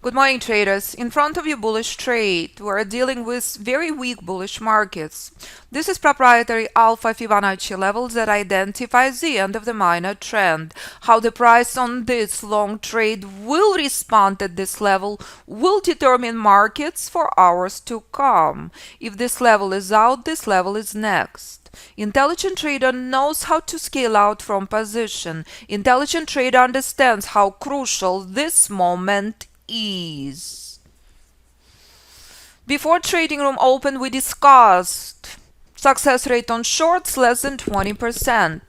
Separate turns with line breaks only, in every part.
Good morning, traders. In front of you, bullish trade. We're dealing with very weak bullish markets. This is proprietary alpha Fibonacci levels that identifies the end of the minor trend. How the price on this long trade will respond at this level will determine markets for hours to come. If this level is out, this level is next. Intelligent trader knows how to scale out from position. Intelligent trader understands how crucial this moment is. Before trading room opened, we discussed success rate on shorts less than 20%.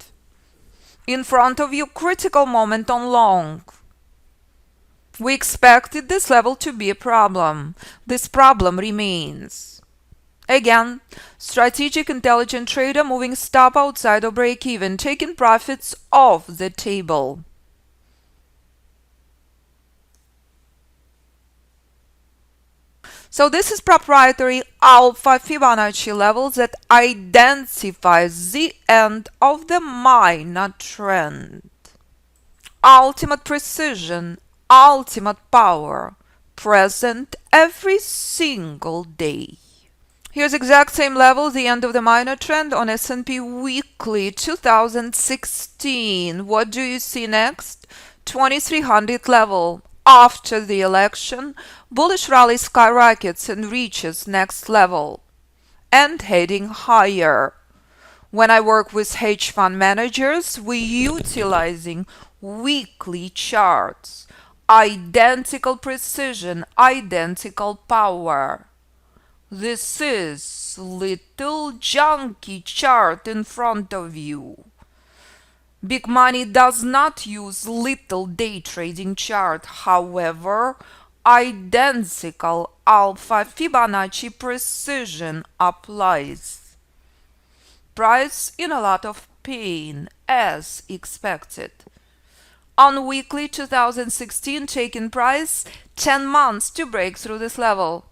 In front of you, critical moment on long. We expected this level to be a problem. This problem remains. Again, strategic intelligent trader moving stop outside of break even, taking profits off the table. So this is proprietary alpha Fibonacci levels that identifies the end of the minor trend. Ultimate precision, ultimate power, present every single day. Here's exact same level, the end of the minor trend on S&P weekly 2016. What do you see next? 2300 level. After the election, bullish rally skyrockets and reaches next level and heading higher. When I work with hedge fund managers, we utilizing weekly charts, identical precision, identical power. This is little junky chart in front of you. Big money does not use little day trading chart. However, identical alpha Fibonacci precision applies. Price in a lot of pain as expected. On weekly 2016 taking price 10 months to break through this level.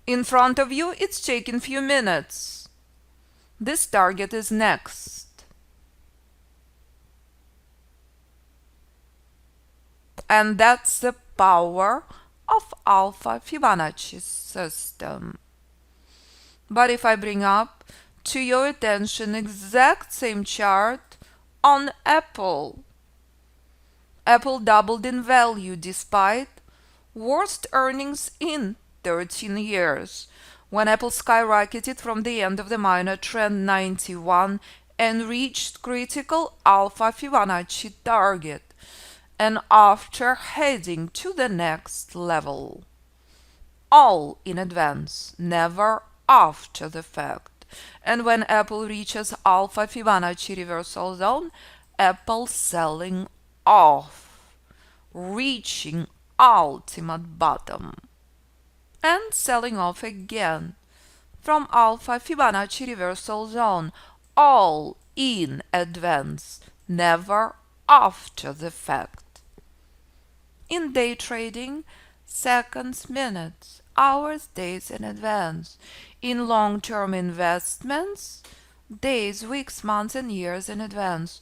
In front of you, it's taking few minutes. This target is next. And that's the power of alpha Fibonacci system. But if I bring up to your attention exact same chart on Apple. Apple doubled in value despite worst earnings in 13 years. When Apple skyrocketed from the end of the minor trend 91 and reached critical alpha Fibonacci target. And after heading to the next level. All in advance, never after the fact. And when Apple reaches alpha Fibonacci reversal zone, Apple selling off, reaching ultimate bottom. And selling off again from alpha Fibonacci reversal zone, all in advance, never after the fact. In day trading, seconds, minutes, hours, days in advance. In long-term investments, days, weeks, months, and years in advance.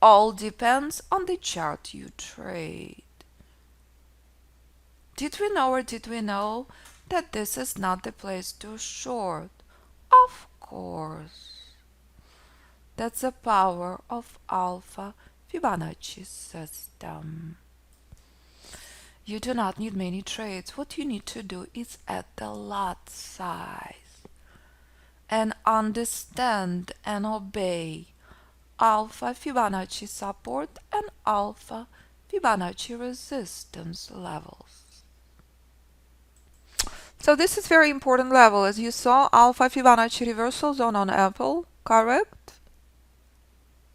All depends on the chart you trade. Did we know or did we know that this is not the place to short? Of course. That's the power of alpha Fibonacci system. You do not need many trades. What you need to do is add the lot size and understand and obey alpha Fibonacci support and alpha Fibonacci resistance levels. So this is very important level. As you saw, alpha Fibonacci reversal zone on Apple, correct?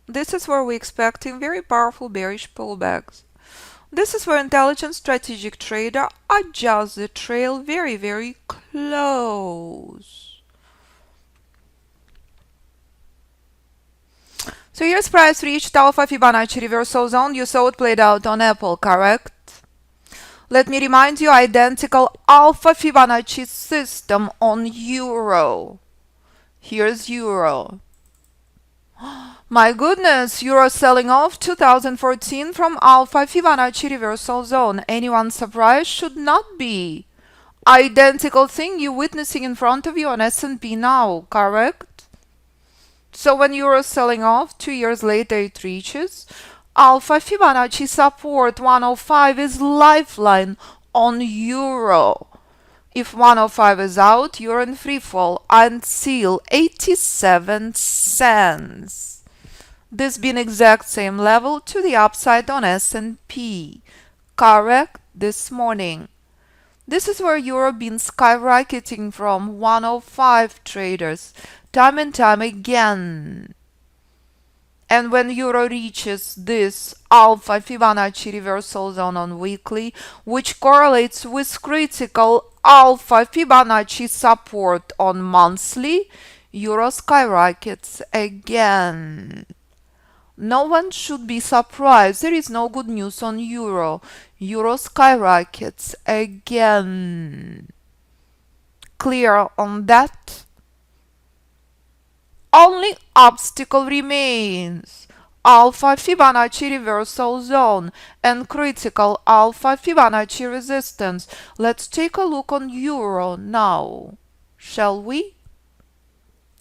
This is where we're expecting very powerful bearish pullbacks. This is where intelligent strategic trader adjusts the trail very, very close. So here's price reached alpha Fibonacci reversal zone. You saw it played out on Apple, correct? Let me remind you, identical alpha Fibonacci system on Euro. Here's Euro. My goodness, Euro selling off 2014 from Alpha Fibonacci reversal zone. Anyone surprised? Should not be. Identical thing you witnessing in front of you on S&P now, correct? So when Euro selling off, 2 years later it reaches Alpha Fibonacci support 105 is lifeline on Euro. If 105 is out, you're in free fall until 87 cents. This being exact same level to the upside on S&P. Correct this morning. This is where Euro been skyrocketing from 105 traders time and time again. And when Euro reaches this Alpha Fibonacci reversal zone on weekly, which correlates with critical Alpha Fibonacci support on monthly, Euro skyrockets again. No one should be surprised. There is no good news on Euro. Euro skyrockets again. Clear on that? Only obstacle remains. Alpha Fibonacci reversal zone and critical Alpha Fibonacci resistance. Let's take a look on Euro now, shall we?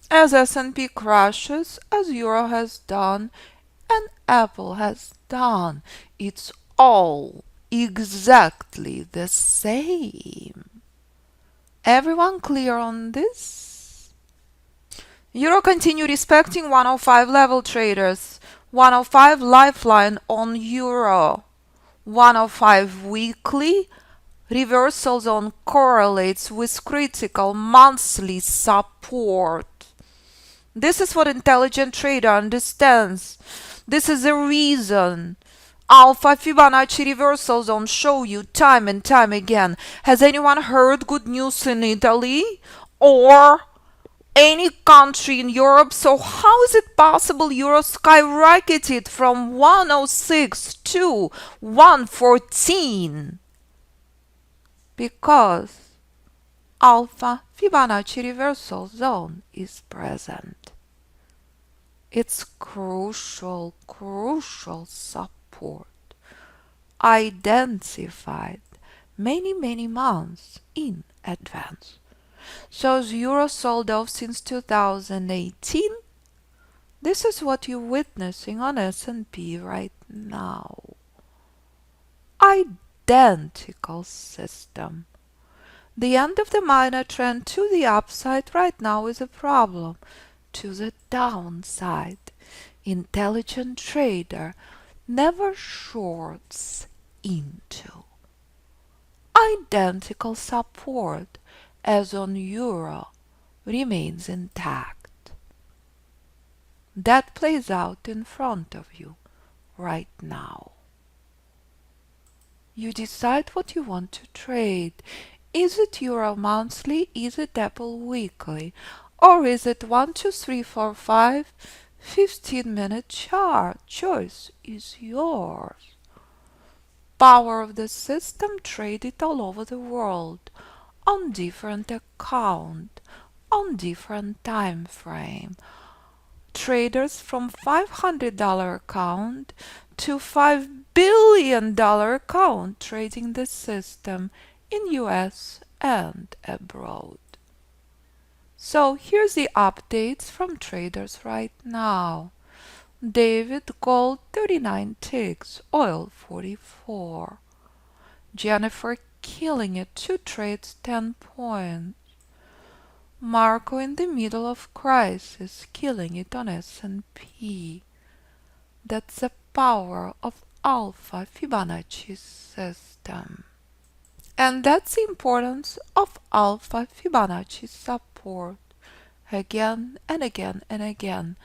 As S&P crashes, as Euro has done, and Apple has done, it's all exactly the same. Everyone clear on this? Euro continue respecting 105 level traders. 105 lifeline on Euro. 105 weekly reversal zone correlates with critical monthly support. This is what intelligent trader understands. This is the reason Alpha Fibonacci reversal zone show you time and time again. Has anyone heard good news in Italy or any country in Europe? So how is it possible Euro skyrocketed from 106 to 114? Because Alpha Fibonacci reversal zone is present. It's crucial support identified many months in advance. So as Euro sold off since 2018, this is what you're witnessing on S&P right now. Identical system. The end of the minor trend to the upside right now is a problem. To the downside, intelligent trader never shorts into. Identical support as on Euro remains intact. That plays out in front of you right now. You decide what you want to trade. Is it Euro monthly? Is it Apple weekly? Or is it 1, 2, 3, 4, 5, 15-minute chart? Choice is yours. Power of the system, trade it all over the world, on different account, on different time frame. Traders from $500 account to $5 billion account trading the system in US and abroad. So here's the updates from traders right now. David gold 39 ticks, oil 44. Jennifer killing it, 2 trades 10 points. Marco in the middle of crisis, killing it on S&P. That's the power of Alpha Fibonacci system. And that's the importance of Alpha Fibonacci support. Again and again and again.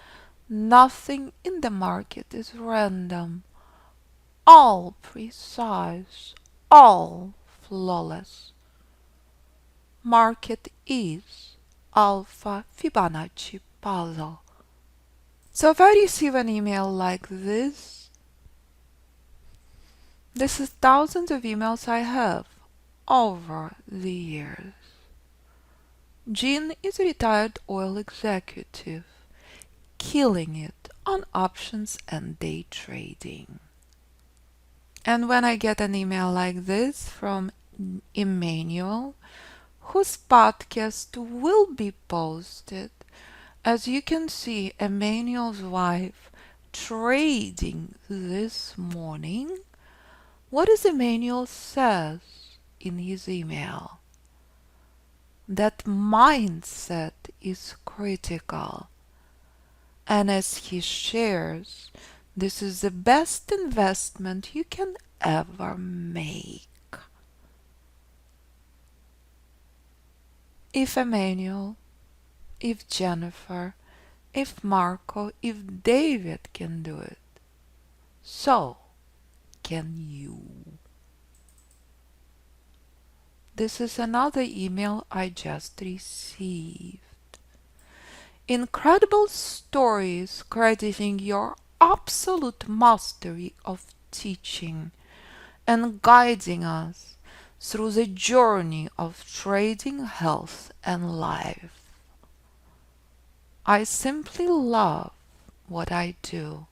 Nothing in the market is random. All precise. All flawless. Market is Alpha Fibonacci puzzle. So if I receive an email like this is thousands of emails I have over the years. Jean is a retired oil executive, killing it on options and day trading. And when I get an email like this from Emmanuel, whose podcast will be posted, as you can see, Emmanuel's wife trading this morning. What does Emmanuel says in his email? That mindset is critical. And as he shares, this is the best investment you can ever make. If Emmanuel, if Jennifer, if Marco, if David can do it, so can you. This is another email I just received. Incredible stories crediting your absolute mastery of teaching and guiding us through the journey of trading, health, and life. I simply love what I do,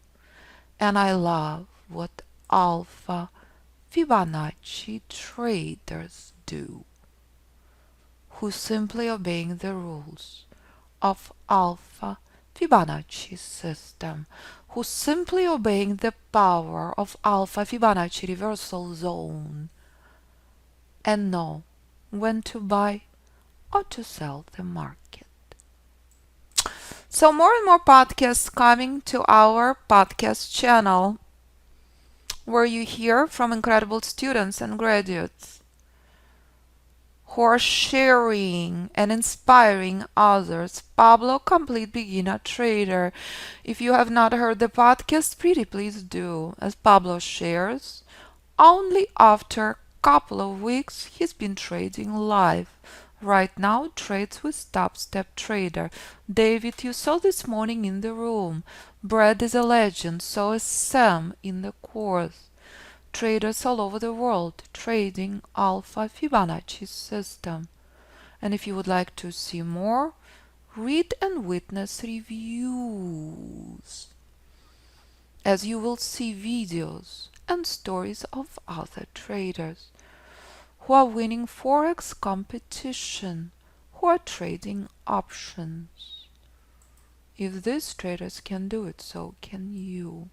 and I love what Alpha Fibonacci traders do, who simply obeying the rules of Alpha Fibonacci system, who simply obeying the power of Alpha Fibonacci reversal zone and know when to buy or to sell the market. So more and more podcasts coming to our podcast channel, where you hear from incredible students and graduates who are sharing and inspiring others. Pablo, complete beginner trader. If you have not heard the podcast, pretty please do, as Pablo shares. Only after a couple of weeks he's been trading live. Right now trades with Top Step Trader. David, you saw this morning in the room. Brad is a legend, so is Sam in the course. Traders all over the world trading Alpha Fibonacci system. And if you would like to see more, read and witness reviews, as you will see videos and stories of other traders who are winning forex competition, who are trading options. If these traders can do it, so can you.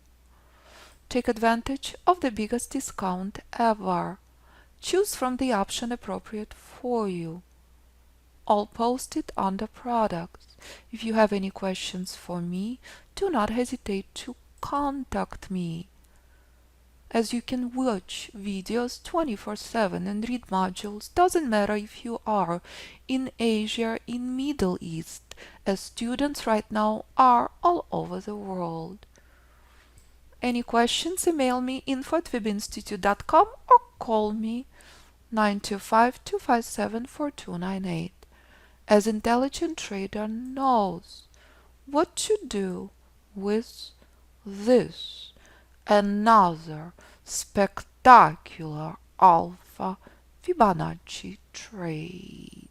Take advantage of the biggest discount ever. Choose from the option appropriate for you. All posted under products. If you have any questions for me, do not hesitate to contact me, as you can watch videos 24/7 and read modules. Doesn't matter if you are in Asia, in Middle East, as students right now are all over the world. Any questions, email me info@fibinstitute.com or call me 925-257-4298. As intelligent trader knows what to do with this another spectacular Alpha Fibonacci trade.